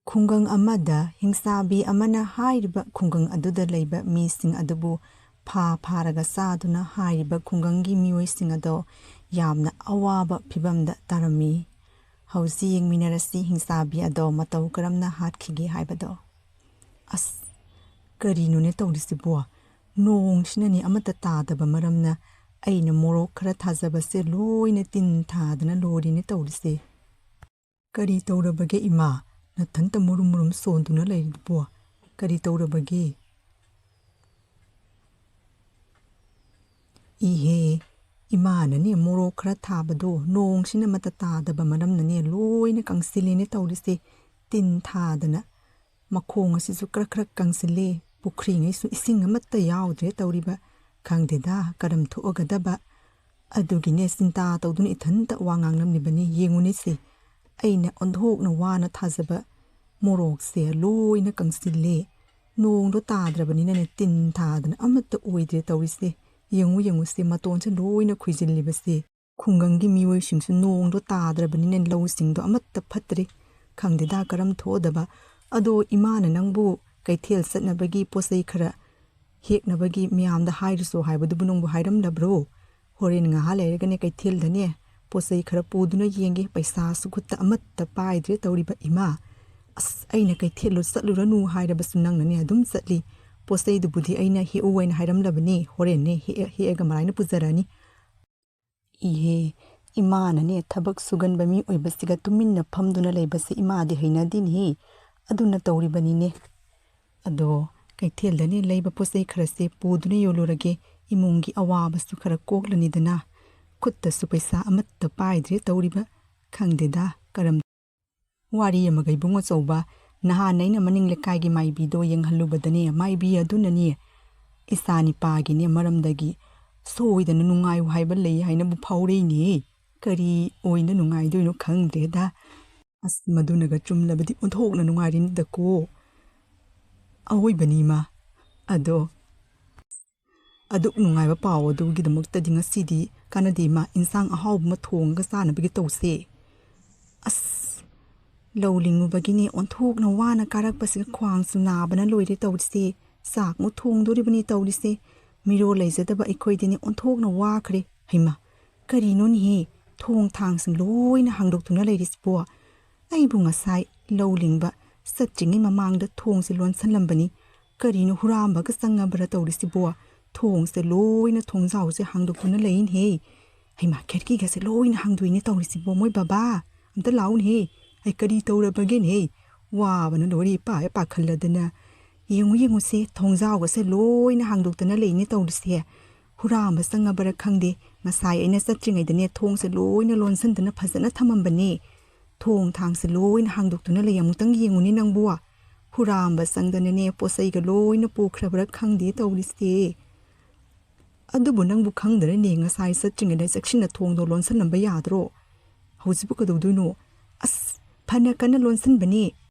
ꯈꯨꯡꯒꯪ ꯑꯃꯗ ꯍꯤꯡꯁꯥꯕꯤ ꯑꯃꯅ ꯍꯥꯏꯔꯤꯕ ꯈꯨꯡꯒꯪ ꯑꯗꯨꯗ ꯂꯩꯕ ꯃꯤꯁꯤꯡ ꯑꯗꯨꯕꯨ ꯐꯥꯔꯒ ꯆꯥꯗꯨꯅ ꯍꯥꯏꯔꯤꯕ ꯈꯨꯡꯒꯪꯒꯤ ꯃꯤꯑꯣꯏꯁꯤꯡ ꯑꯗꯣ ꯌꯥꯝꯅ ꯑꯋꯥꯕ ꯐꯤꯚꯝꯗ ꯇꯥꯔꯝꯃꯤ꯫ ꯍꯧꯖꯤꯛ ꯌꯦꯡꯃꯤꯟꯅꯔꯁꯤ ꯍꯤꯡꯁꯥꯕꯤ ꯑꯗꯣ ꯃꯇꯧ ꯀꯔꯝꯅ ꯍꯥꯠꯈꯤꯒꯦ ꯍꯥꯏꯕꯗꯣ꯫ ꯑꯁ ꯀꯔꯤꯅꯣꯅꯦ ꯇꯧꯔꯤꯁꯤꯕꯣ? ꯅꯣꯡꯁꯤꯅꯅꯦ ꯑꯃꯠꯇ ꯇꯥꯗꯕ ꯃꯔꯝꯅ ꯑꯩꯅ ꯃꯣꯔꯣꯛ ꯈꯔ ꯊꯥꯖꯕꯁꯦ ꯂꯣꯏꯅ ꯇꯤꯟ ꯊꯥꯗꯅ ꯂꯣꯏꯔꯤꯅꯦ ꯇꯧꯔꯤꯁꯦ꯫ ꯀꯔꯤ ꯇꯧꯔꯕꯒꯦ ꯏꯃꯥ? ꯅꯊꯟꯇ ꯃꯨꯔꯨꯝ ꯃꯨꯔꯨꯝ ꯁꯣꯟꯗꯨꯅ ꯂꯩꯔꯤꯕꯣ? ꯀꯔꯤ ꯇꯧꯔꯕꯒꯦ? ꯏꯍꯦ ꯏꯃꯥꯅꯅꯦ ꯃꯣꯔꯣꯛ ꯈꯔ ꯊꯥꯕꯗꯣ ꯅꯣꯡꯁꯤꯅ ꯑꯃꯠꯇ ꯇꯥꯗꯕ ꯃꯔꯝꯅꯅꯦ ꯂꯣꯏꯅ ꯀꯪꯁꯤꯜꯂꯦꯅꯦ ꯇꯧꯔꯤꯁꯦ ꯇꯤꯟ ꯊꯥꯗꯅ꯫ ꯃꯈꯣꯡ ꯑꯁꯤꯁꯨ ꯈꯔ ꯀꯪꯁꯤꯜꯂꯦ, ꯄꯨꯈ꯭ꯔꯤꯉꯩꯁꯨ ꯏꯁꯤꯡ ꯑꯃꯠꯇ ꯌꯥꯎꯗ꯭ꯔꯦ ꯇꯧꯔꯤꯕ꯫ ꯈꯪꯗꯦꯗ ꯀꯔꯝ ꯊꯣꯛꯑꯒꯗꯕ꯫ ꯑꯗꯨꯒꯤꯅꯦ ꯆꯤꯟꯇꯥ ꯇꯧꯗꯨꯅ ꯏꯊꯟꯇ ꯋꯥ ꯉꯥꯡꯂꯝꯂꯤꯕꯅꯤ꯫ ꯌꯦꯡꯉꯨꯅꯦꯁꯦ ꯑꯩꯅ ꯑꯣꯟꯊꯣꯛꯅ ꯋꯥꯅ ꯊꯥꯖꯕ ꯃꯣꯔꯣꯛꯁꯦ ꯂꯣꯏꯅ ꯀꯪꯁꯤꯜꯂꯦ꯫ ꯅꯣꯡꯗꯣ ꯇꯥꯗ꯭ꯔꯕꯅꯤꯅꯅꯦ ꯇꯤꯟ ꯊꯥꯗꯅ ꯑꯃꯠꯇ ꯑꯣꯏꯗ꯭ꯔꯦ ꯇꯧꯔꯤꯁꯦ꯫ ꯌꯦꯡꯉꯨꯁꯦ ꯃꯇꯣꯟꯁꯦ ꯂꯣꯏꯅ ꯈꯨꯏꯖꯤꯜꯂꯤꯕꯁꯦ꯫ ꯈꯨꯡꯒꯪꯒꯤ ꯃꯤꯑꯣꯏꯁꯤꯡꯁꯨ ꯅꯣꯡꯗꯣ ꯇꯥꯗ꯭ꯔꯕꯅꯤꯅ ꯂꯧꯁꯤꯡꯗꯣ ꯑꯃꯠꯇ ꯐꯠꯇ꯭ꯔꯦ꯫ ꯈꯪꯗꯦꯗ ꯀꯔꯝ ꯊꯣꯛꯑꯗꯕ꯫ ꯑꯗꯣ ꯏꯃꯥꯅ ꯅꯪꯕꯨ ꯀꯩꯊꯦꯜ ꯆꯠꯅꯕꯒꯤ ꯄꯣꯠꯆꯩ ꯈꯔ ꯍꯦꯛꯅꯕꯒꯤ ꯃꯌꯥꯝꯗ ꯍꯥꯏꯔꯨꯁꯣ ꯍꯥꯏꯕꯗꯨꯕꯨ ꯅꯪꯕꯨ ꯍꯥꯏꯔꯝꯗꯕ꯭ꯔꯣ? ꯍꯣꯔꯦꯟ ꯉꯥꯏꯍꯥꯛ ꯂꯩꯔꯒꯅꯦ ꯀꯩꯊꯦꯜꯗꯅꯦ ꯄꯣꯠꯆꯩ ꯈꯔ ꯄꯨꯗꯨꯅ ꯌꯦꯡꯒꯦ꯫ ꯄꯩꯁꯥꯁꯨ ꯈꯨꯠꯇ ꯑꯃꯠꯇ ꯄꯥꯏꯗ꯭ꯔꯦ ꯇꯧꯔꯤꯕ ꯏꯃꯥ꯫ ꯑꯁ ꯑꯩꯅ ꯀꯩꯊꯦꯜꯗꯣ ꯆꯠꯂꯨꯔꯅꯨ ꯍꯥꯏꯔꯕꯁꯨ ꯅꯪꯅꯅꯦ ꯑꯗꯨꯝ ꯆꯠꯂꯤ꯫ ꯄꯣꯠꯆꯩꯗꯨꯕꯨꯗꯤ ꯑꯩꯅ ꯍꯦꯛꯎ ꯍꯥꯏꯅ ꯍꯥꯏꯔꯝꯂꯕꯅꯤ꯫ ꯍꯣꯔꯦꯟꯅꯦ ꯍꯦꯛꯑꯒ ꯃꯔꯥꯏꯅ ꯄꯨꯖꯔꯅꯤ꯫ ꯏꯍꯦ ꯏꯃꯥꯅꯅꯦ ꯊꯕꯛ ꯁꯨꯒꯟꯕ ꯃꯤ ꯑꯣꯏꯕꯁꯤꯒ ꯇꯨꯃꯤꯟꯅ ꯐꯝꯗꯨꯅ ꯂꯩꯕꯁꯤ ꯏꯃꯥꯗꯤ ꯍꯩꯅꯗꯦꯅꯦ꯫ ꯑꯗꯨꯅ ꯇꯧꯔꯤꯕꯅꯤꯅꯦ꯫ ꯑꯗꯣ ꯀꯩꯊꯦꯜꯗꯅꯦ ꯂꯩꯕ ꯄꯣꯠꯆꯩ ꯈꯔꯁꯦ ꯄꯨꯗꯨꯅ ꯌꯣꯜꯂꯨꯔꯒꯦ꯫ ꯏꯃꯨꯡꯒꯤ ꯑꯋꯥꯕꯁꯨ ꯈꯔ ꯀꯣꯛꯂꯅꯤꯗꯅ꯫ ꯈꯨꯠꯇꯁꯨ ꯄꯩꯁꯥ ꯑꯃꯠꯇ ꯄꯥꯏꯗ꯭ꯔꯦ ꯇꯧꯔꯤꯕ꯫ ꯈꯪꯗꯦꯗ ꯀꯔꯝ ꯋꯥꯔꯤ ꯑꯃꯒ ꯏꯕꯨꯡ ꯑꯆꯧꯕ, ꯅꯍꯥꯟ ꯑꯩꯅ ꯃꯅꯤꯡ ꯂꯩꯀꯥꯏꯒꯤ ꯃꯥꯏꯕꯤꯗꯣ ꯌꯦꯡꯍꯜꯂꯨꯕꯗꯅꯦ ꯃꯥꯏꯕꯤ ꯑꯗꯨꯅꯅꯦ ꯏꯆꯥꯅꯤꯄꯥꯒꯤꯅꯦ ꯃꯔꯝꯗꯒꯤ ꯁꯣꯏꯗꯅ ꯅꯨꯡꯉꯥꯏꯌꯨ ꯍꯥꯏꯕ ꯂꯩ ꯍꯥꯏꯅꯕꯨ ꯐꯥꯎꯔꯛꯏꯅꯦ꯫ ꯀꯔꯤ ꯑꯣꯏꯅ ꯅꯨꯡꯉꯥꯏꯗꯣꯏꯅꯣ ꯈꯪꯗ꯭ꯔꯦꯗ꯫ ꯑꯁ ꯃꯗꯨꯅꯒ ꯆꯨꯝꯂꯕꯗꯤ ꯑꯣꯟꯊꯣꯛꯅ ꯅꯨꯡꯉꯥꯏꯔꯤꯅꯤꯗꯀꯣ꯫ ꯑꯋꯣꯏꯕꯅꯤ ꯏꯃꯥ꯫ ꯑꯗꯨꯛ ꯅꯨꯡꯉꯥꯏꯕ ꯄꯥꯎ ꯑꯗꯨꯒꯤꯗꯃꯛꯇꯗꯤ ꯉꯁꯤꯗꯤ ꯀꯥꯟꯅꯗꯦ ꯏꯃꯥ, ꯏꯟꯁꯥꯡ ꯑꯍꯥꯎꯕ ꯑꯃ ꯊꯣꯡꯉꯒ ꯆꯥꯅꯕꯒꯤ ꯇꯧꯁꯦ꯫ ꯑꯁ ꯂꯧ ꯂꯤꯡꯉꯨꯕꯒꯤꯅꯦ ꯑꯣꯟꯊꯣꯛꯅ ꯋꯥꯅ ꯀꯥꯔꯛꯄꯁꯤꯒ ꯈ꯭ꯋꯥꯡꯁꯨ ꯅꯥꯕꯅ ꯂꯣꯏꯔꯦ ꯇꯧꯔꯤꯁꯦ꯫ ꯆꯥꯛꯃꯨꯛ ꯊꯣꯡꯗꯣꯔꯤꯕꯅꯤ ꯇꯧꯔꯤꯁꯦ꯫ ꯃꯤꯔꯣꯜ ꯂꯩꯖꯗꯕ ꯑꯩꯈꯣꯏꯗꯤꯅꯦ ꯑꯣꯟꯊꯣꯛꯅ ꯋꯥꯈ꯭ꯔꯦ꯫ ꯍꯩꯃꯥ ꯀꯔꯤꯅꯣꯅꯦꯍꯦ ꯊꯣꯡ ꯊꯥꯡꯁꯤꯡ ꯂꯣꯏꯅ ꯍꯥꯡꯗꯣꯛꯇꯨꯅ ꯂꯩꯔꯤꯁꯤꯕꯣ? ꯑꯩꯕꯨ ꯉꯁꯥꯏ ꯂꯧ ꯂꯤꯡꯕ ꯆꯠꯇ꯭ꯔꯤꯉꯩ ꯃꯃꯥꯡꯗ ꯊꯣꯡꯁꯦ ꯂꯣꯟꯁꯤꯜꯂꯝꯕꯅꯤ꯫ ꯀꯔꯤꯅꯣ ꯍꯨꯔꯥꯝꯕꯒ ꯆꯪꯉꯕ꯭ꯔꯥ ꯇꯧꯔꯤꯁꯤꯕꯣ? ꯊꯣꯡꯁꯦ ꯂꯣꯏꯅ ꯊꯣꯡꯖꯥꯎꯁꯦ ꯍꯥꯡꯗꯣꯛꯇꯨꯅ ꯂꯩꯅꯦꯍꯦ꯫ ꯍꯩꯃꯥ ꯈꯦꯠꯀꯤꯒꯁꯦ ꯂꯣꯏꯅ ꯍꯥꯡꯗꯣꯏꯅꯦ ꯇꯧꯔꯤꯁꯤꯕꯣ꯫ ꯃꯣꯏ ꯕꯕꯥ ꯑꯝꯇ ꯂꯥꯛꯎꯅꯦꯍꯦ꯫ ꯑꯩ ꯀꯔꯤ ꯇꯧꯔꯕꯒꯦꯅꯦꯍꯦ? ꯋꯥꯕꯅ ꯂꯣꯏꯔꯦ ꯄꯥꯈꯠꯂꯗꯅ꯫ ꯌꯦꯡꯉꯨꯁꯦ ꯊꯣꯡꯖꯥꯎꯒꯁꯦ ꯂꯣꯏꯅ ꯍꯥꯡꯗꯣꯛꯇꯅ ꯂꯩꯅꯦ ꯇꯧꯔꯤꯁꯦ꯫ ꯍꯨꯔꯥꯝꯕ ꯆꯪꯉꯕꯔꯥ ꯈꯪꯗꯦ꯫ ꯉꯁꯥꯏ ꯑꯩꯅ ꯆꯠꯇ꯭ꯔꯤꯉꯩꯗꯅꯦ ꯊꯣꯡꯁꯦ ꯂꯣꯏꯅ ꯂꯣꯟꯁꯤꯟꯗꯅ ꯐꯖꯅ ꯊꯝꯃꯝꯕꯅꯦ꯫ ꯊꯣꯡ ꯊꯥꯡꯁꯦ ꯂꯣꯏꯅ ꯍꯥꯡꯗꯣꯛꯇꯨꯅ ꯂꯩ꯫ ꯑꯃꯨꯛꯇꯪ ꯌꯦꯡꯉꯨꯅꯦ ꯅꯪꯕꯨ꯫ ꯍꯨꯔꯥꯝꯕ ꯆꯪꯗꯅꯅꯦ ꯄꯣꯠꯆꯩꯒ ꯂꯣꯏꯅ ꯄꯨꯈ꯭ꯔꯕꯔꯥ ꯈꯪꯗꯦ ꯇꯧꯔꯤꯁꯦ꯫ ꯑꯗꯨꯕꯨ ꯅꯪꯕꯨ ꯈꯪꯗ꯭ꯔꯅꯦ ꯉꯁꯥꯏ ꯆꯠꯇ꯭ꯔꯤꯉꯩꯗ ꯆꯦꯛꯁꯤꯟꯅ ꯊꯣꯡꯗꯣ ꯂꯣꯟꯁꯤꯜꯂꯝꯕ ꯌꯥꯗ꯭ꯔꯣ? ꯍꯧꯖꯤꯛꯄꯨ ꯀꯩꯗꯧꯗꯣꯏꯅꯣ? ꯑꯁ ꯐꯅ ꯀꯟꯅ ꯂꯣꯟꯁꯤꯟꯕꯅꯤ꯫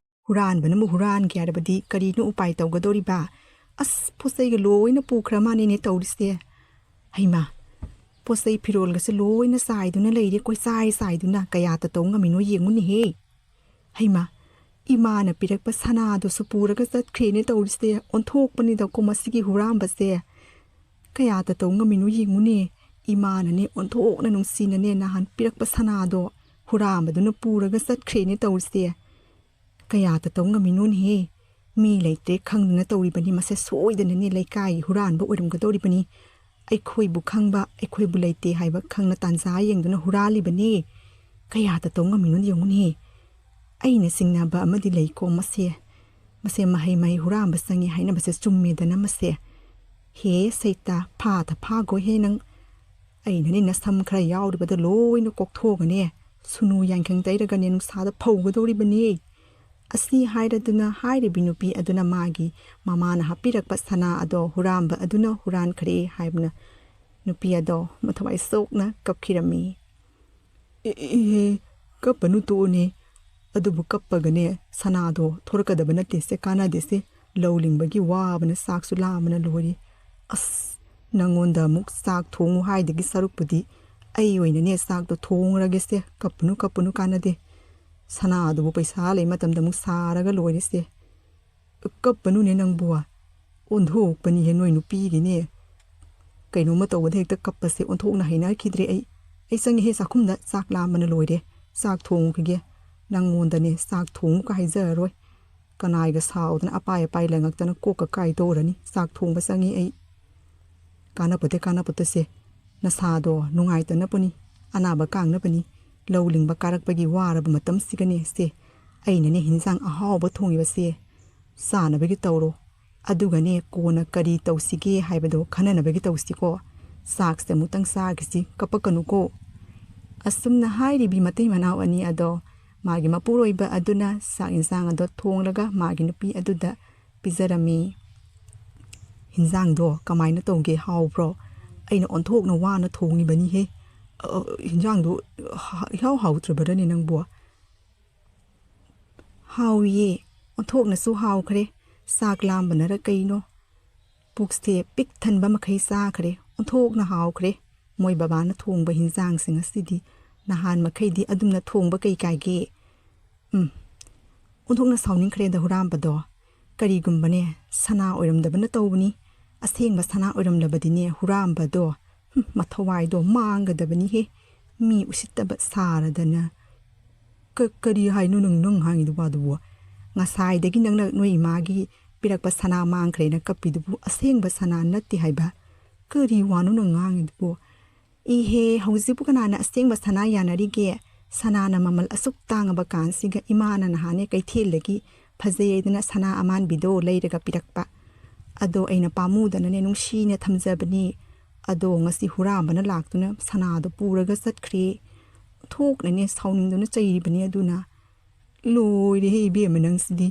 ꯍꯨꯔꯥꯟꯕꯅꯕꯨ ꯍꯨꯔꯥꯟꯒꯦ ꯍꯥꯏꯔꯕꯗꯤ ꯀꯔꯤꯅꯣ ꯎꯄꯥꯏ ꯇꯧꯒꯗꯧꯔꯤꯕ? ꯑꯁ ꯄꯣꯠꯆꯩꯒ ꯂꯣꯏꯅ ꯄꯨꯈ꯭ꯔ ꯃꯥꯅꯦꯅꯦ ꯇꯧꯔꯤꯁꯦ꯫ ꯍꯩꯃꯥ ꯄꯣꯠꯆꯩ ꯐꯤꯔꯣꯜꯒꯁꯦ ꯂꯣꯏꯅ ꯆꯥꯏꯗꯨꯅ ꯂꯩꯔꯦ꯫ ꯆꯥꯏꯗꯨꯅ ꯀꯌꯥꯇ ꯇꯧ ꯉꯝꯃꯤꯅꯣ ꯌꯦꯡꯉꯨꯅꯦꯍꯦ꯫ ꯍꯩꯃꯥ ꯏꯃꯥꯅ ꯄꯤꯔꯛꯄ ꯁꯅꯥꯗꯨꯁꯨ ꯄꯨꯔꯒ ꯆꯠꯈ꯭ꯔꯦꯅꯦ ꯇꯧꯔꯤꯁꯦ꯫ ꯑꯣꯟꯊꯣꯛꯄꯅꯤꯗꯀꯣ ꯃꯁꯤꯒꯤ ꯍꯨꯔꯥꯝꯕꯁꯦ꯫ ꯀꯌꯥꯇ ꯇꯧ ꯉꯝꯃꯤꯅꯣ ꯌꯦꯡꯉꯨꯅꯦ꯫ ꯏꯃꯥꯅꯅꯦ ꯑꯣꯟꯊꯣꯛꯅ ꯅꯨꯡꯁꯤꯅꯅꯦ ꯅꯍꯥꯟ ꯄꯤꯔꯛꯄ ꯁꯅꯥꯗꯣ ꯍꯨꯔꯥꯝꯕꯗꯨꯅ ꯄꯨꯔꯒ ꯆꯠꯈ꯭ꯔꯦꯅꯦ ꯇꯧꯔꯤꯁꯦ꯫ ꯀꯌꯥꯇ ꯇꯧ ꯉꯝꯃꯤꯅꯣꯅꯦꯍꯦ꯫ ꯃꯤ ꯂꯩꯇ꯭ꯔꯦ ꯈꯪꯗꯅ ꯇꯧꯔꯤꯕꯅꯤ꯫ ꯃꯁꯦ ꯁꯣꯏꯗꯅꯅꯦ ꯂꯩꯀꯥꯏꯒꯤ ꯍꯨꯔꯥꯟꯕ ꯑꯣꯏꯔꯝꯒꯗꯧꯔꯤꯕꯅꯤ꯫ ꯑꯩꯈꯣꯏꯕꯨ ꯈꯪꯕ ꯑꯩꯈꯣꯏꯕꯨ ꯂꯩꯇꯦ ꯍꯥꯏꯕ ꯈꯪꯅ ꯇꯥꯟꯖꯥ ꯌꯦꯡꯗꯨꯅ ꯍꯨꯔꯥꯜꯂꯤꯕꯅꯤ꯫ ꯀꯌꯥꯇ ꯇꯧ ꯉꯝꯃꯤꯅꯣ ꯌꯦꯡꯉꯨꯅꯦ꯫ ꯑꯩꯅ ꯆꯤꯡꯅꯕ ꯑꯃꯗꯤ ꯂꯩꯀꯣ ꯃꯁꯦ ꯃꯍꯩ ꯍꯨꯔꯥꯝꯕ ꯆꯪꯉꯤ ꯍꯥꯏꯅꯕꯁꯦ ꯆꯨꯝꯃꯦꯗꯅ ꯃꯁꯦ꯫ ꯍꯦ ꯁꯩꯇ ꯐꯥꯒꯣꯍꯦ ꯅꯪ꯫ ꯑꯩꯅꯅꯦ ꯅꯁꯝ ꯈꯔ ꯌꯥꯎꯔꯤꯕꯗ ꯂꯣꯏꯅ ꯀꯣꯛꯊꯣꯛꯑꯒꯅꯦ ꯁꯨꯅꯨ ꯌꯥꯡꯈꯪ ꯇꯩꯔꯒꯅꯦ ꯅꯨꯡꯁꯥꯗ ꯐꯧꯒꯗꯧꯔꯤꯕꯅꯤ꯫ ꯑꯁꯤ ꯍꯥꯏꯔꯗꯨꯅ ꯍꯥꯏꯔꯤꯕꯤ ꯅꯨꯄꯤ ꯑꯗꯨꯅ ꯃꯥꯒꯤ ꯃꯃꯥꯅ ꯍꯥꯞꯄꯤꯔꯛꯄ ꯁꯅꯥ ꯑꯗꯣ ꯍꯨꯔꯥꯝꯕ ꯑꯗꯨꯅ ꯍꯨꯔꯥꯟꯈ꯭ꯔꯦ ꯍꯥꯏꯕꯅ ꯅꯨꯄꯤ ꯑꯗꯣ ꯃꯊꯋꯥꯏ ꯁꯣꯛꯅ ꯀꯞꯈꯤꯔꯝꯃꯤ꯫ ꯏꯍꯦ ꯀꯞꯄꯅꯨ ꯇꯣꯛꯎꯅꯦ꯫ ꯑꯗꯨꯕꯨ ꯀꯞꯄꯒꯅꯦ ꯁꯅꯥꯗꯣ ꯊꯣꯔꯛꯀꯗꯕ ꯅꯠꯇꯦꯁꯦ, ꯀꯥꯟꯅꯗꯦꯁꯦ꯫ ꯂꯧ ꯂꯤꯡꯕꯒꯤ ꯋꯥꯕꯅ ꯆꯥꯛꯁꯨ ꯂꯥꯝꯕꯅ ꯂꯣꯏꯔꯦ꯫ ꯑꯁ ꯅꯪꯉꯣꯟꯗ ꯑꯃꯨꯛ ꯆꯥꯛ ꯊꯣꯡꯉꯨ ꯍꯥꯏꯗꯒꯤ ꯁꯔꯨꯛꯄꯨꯗꯤ ꯑꯩ ꯑꯣꯏꯅꯅꯦ ꯆꯥꯛꯇꯣ ꯊꯣꯡꯉꯨꯔꯒꯦꯁꯦ꯫ ꯀꯞꯄꯨꯅꯨ ꯀꯥꯟꯅꯗꯦ꯫ ꯁꯅꯥꯗꯨꯕꯨ ꯄꯩꯁꯥ ꯂꯩ ꯃꯇꯝꯗ ꯑꯃꯨꯛ ꯁꯥꯔꯒ ꯂꯣꯏꯔꯤꯁꯦ ꯀꯞꯄꯅꯨꯅꯦ ꯅꯪꯕꯨ ꯑꯣꯟꯊꯣꯛꯄꯅꯤꯍꯦ ꯅꯣꯏ ꯅꯨꯄꯤꯒꯤꯅꯦ ꯀꯩꯅꯣꯝꯃ ꯇꯧꯕꯗ ꯍꯦꯛꯇ ꯀꯞꯄꯁꯦ ꯑꯣꯟꯊꯣꯛꯅ ꯍꯩꯅꯈꯤꯗ꯭ꯔꯦ ꯑꯩ ꯆꯪꯉꯦꯍꯦ ꯆꯥꯛꯈꯨꯝꯗ ꯆꯥꯛ ꯂꯥꯝꯕꯅ ꯂꯣꯏꯔꯦ ꯆꯥꯛ ꯊꯣꯡꯉꯨꯈꯤꯒꯦ ꯅꯪꯉꯣꯟꯗꯅꯦ ꯆꯥꯛ ꯊꯣꯡꯉꯨꯀ ꯍꯥꯏꯖꯔꯔꯣꯏ ꯀꯅꯥꯏꯒ ꯁꯥꯎꯗꯅ ꯑꯄꯥꯏ ꯑꯄꯥꯏ ꯂꯪꯉꯛꯇꯅ ꯀꯣꯛꯀ ꯀꯥꯏꯗꯧꯔꯅꯤ ꯆꯥꯛ ꯊꯣꯡꯕ ꯆꯪꯉꯤ ꯑꯩ ꯀꯥꯟꯅꯄꯣꯠꯇꯦ ꯅꯁꯥꯗꯣ ꯅꯨꯡꯉꯥꯏꯇꯅꯕꯅꯤ ꯑꯅꯥꯕ ꯀꯥꯡꯅꯕꯅꯤ ꯂꯧ ꯂꯤꯡꯕ ꯀꯥꯔꯛꯄꯒꯤ ꯋꯥꯔꯕ ꯃꯇꯝꯁꯤꯒꯅꯦ ꯁꯦ ꯑꯩꯅꯅꯦ ꯍꯤꯟꯖꯥꯡ ꯑꯍꯥꯎꯕ ꯊꯣꯡꯉꯤꯕꯁꯦ ꯆꯥꯅꯕꯒꯤ ꯇꯧꯔꯣ ꯑꯗꯨꯒꯅꯦ ꯀꯣꯟꯅ ꯀꯔꯤ ꯇꯧꯁꯤꯒꯦ ꯍꯥꯏꯕꯗꯣ ꯈꯟꯅꯅꯕꯒꯤ ꯇꯧꯁꯤꯀꯣ ꯆꯥꯛꯁꯦ ꯑꯃꯨꯛꯇꯪ ꯆꯥꯈꯤꯁꯤ ꯀꯞꯄꯛꯀꯅꯨꯀꯣ ꯑꯁꯨꯝꯅ ꯍꯥꯏꯔꯤꯕꯤ ꯃꯇꯩ ꯃꯅꯥꯎ ꯑꯅꯤ ꯑꯗꯣ ꯃꯥꯒꯤ ꯃꯄꯨꯔꯣꯏꯕ ꯑꯗꯨꯅ ꯆꯥꯛ ꯏꯟꯁꯥꯡ ꯑꯗꯣ ꯊꯣꯡꯂꯒ ꯃꯥꯒꯤ ꯅꯨꯄꯤ ꯑꯗꯨꯗ ꯄꯤꯖꯔꯝꯃꯤ ꯍꯤꯟꯖꯥꯡꯗꯣ ꯀꯃꯥꯏꯅ ꯇꯧꯒꯦ ꯍꯥꯎꯕ꯭ꯔꯣ ꯑꯩꯅ ꯑꯣꯟꯊꯣꯛꯅ ꯋꯥꯅ ꯊꯣꯡꯉꯤꯕꯅꯤꯍꯦ ꯍꯤꯟꯖꯥꯡꯗꯣ ꯏꯍꯥꯎ ꯍꯥꯎꯇ꯭ꯔꯕꯔꯅꯦ ꯅꯪꯕꯨ ꯍꯥꯎꯏꯌꯦ ꯑꯣꯟꯊꯣꯛꯅꯁꯨ ꯍꯥꯎꯈ꯭ꯔꯦ ꯆꯥꯛ ꯂꯥꯝꯕꯅꯔ ꯀꯩꯅꯣ ꯄꯨꯛꯁꯦ ꯄꯤꯛ ꯊꯟꯕ ꯃꯈꯩ ꯆꯥꯈ꯭ꯔꯦ ꯑꯣꯟꯊꯣꯛꯅ ꯍꯥꯎꯈ꯭ꯔꯦ ꯃꯣꯏ ꯕꯕꯥꯅ ꯊꯣꯡꯕ ꯍꯤꯟꯖꯥꯡꯁꯤꯡ ꯑꯁꯤꯗꯤ ꯅꯍꯥꯟ ꯃꯈꯩꯗꯤ ꯑꯗꯨꯝꯅ ꯊꯣꯡꯕ ꯀꯩ ꯀꯥꯏꯒꯦ ꯑꯣꯟꯊꯣꯛꯅ ꯁꯥꯎꯅꯤꯡꯈ꯭ꯔꯦꯗ ꯍꯨꯔꯥꯝꯕꯗꯣ ꯀꯔꯤꯒꯨꯝꯕꯅꯦ ꯁꯅꯥ ꯑꯣꯏꯔꯝꯗꯕꯅ ꯇꯧꯕꯅꯤ ꯑꯁꯦꯡꯕ ꯁꯅꯥ ꯑꯣꯏꯔꯝꯂꯕꯗꯤꯅꯦ ꯍꯨꯔꯥꯝꯕꯗꯣ ꯃꯊꯋꯥꯏꯗꯣ ꯃꯥꯡꯒꯗꯕꯅꯤꯍꯦ ꯃꯤ ꯎꯁꯤꯠꯇꯕ ꯁꯥꯔꯗꯅ ꯀꯔꯤ ꯍꯥꯏꯅꯣ ꯅꯪ ꯍꯥꯏꯉꯤꯗꯨ ꯋꯥꯗꯨꯕꯨ ꯉꯁꯥꯏꯗꯒꯤ ꯅꯪꯅ ꯅꯣꯏ ꯏꯃꯥꯒꯤ ꯄꯤꯔꯛꯄ ꯁꯅꯥ ꯃꯥꯡꯈ꯭ꯔꯦꯅ ꯀꯞꯄꯤꯗꯨꯕꯨ ꯑꯁꯦꯡꯕ ꯁꯅꯥ ꯅꯠꯇꯦ ꯍꯥꯏꯕ ꯀꯔꯤ ꯋꯥꯅꯣ ꯅꯪ ꯉꯥꯡꯉꯤꯗꯨꯕꯨ ꯏꯍꯦ ꯍꯧꯖꯤꯛꯄꯨ ꯀꯅꯥꯅ ꯑꯁꯦꯡꯕ ꯁꯅꯥ ꯌꯥꯅꯔꯤꯒꯦ ꯁꯅꯥꯅ ꯃꯃꯜ ꯑꯁꯨꯛ ꯇꯥꯡꯉꯕ ꯀꯥꯟꯁꯤꯒ ꯏꯃꯥꯅ ꯅꯍꯥꯟꯅꯦ ꯀꯩꯊꯦꯜꯗꯒꯤ ꯐꯖꯩꯗꯅ ꯁꯅꯥ ꯑꯃꯥꯟꯕꯤꯗꯣ ꯂꯩꯔꯒ ꯄꯤꯔꯛꯄ ꯑꯗꯣ ꯑꯩꯅ ꯄꯥꯝꯃꯨꯗꯅꯅꯦ ꯅꯨꯡꯁꯤꯅ ꯊꯝꯖꯕꯅꯤ ꯑꯗꯣ ꯉꯁꯤ ꯍꯨꯔꯥꯝꯕꯅ ꯂꯥꯛꯇꯨꯅ ꯁꯅꯥꯗꯣ ꯄꯨꯔꯒ ꯆꯠꯈ꯭ꯔꯦ ꯊꯣꯛꯅꯅꯦ ꯁꯥꯎꯅꯤꯡꯗꯨꯅ ꯆꯩꯔꯤꯕꯅꯤ ꯑꯗꯨꯅ ꯂꯣꯏꯔꯦꯍꯦ ꯏꯕꯦꯝꯃ ꯅꯪꯁꯤꯗꯤ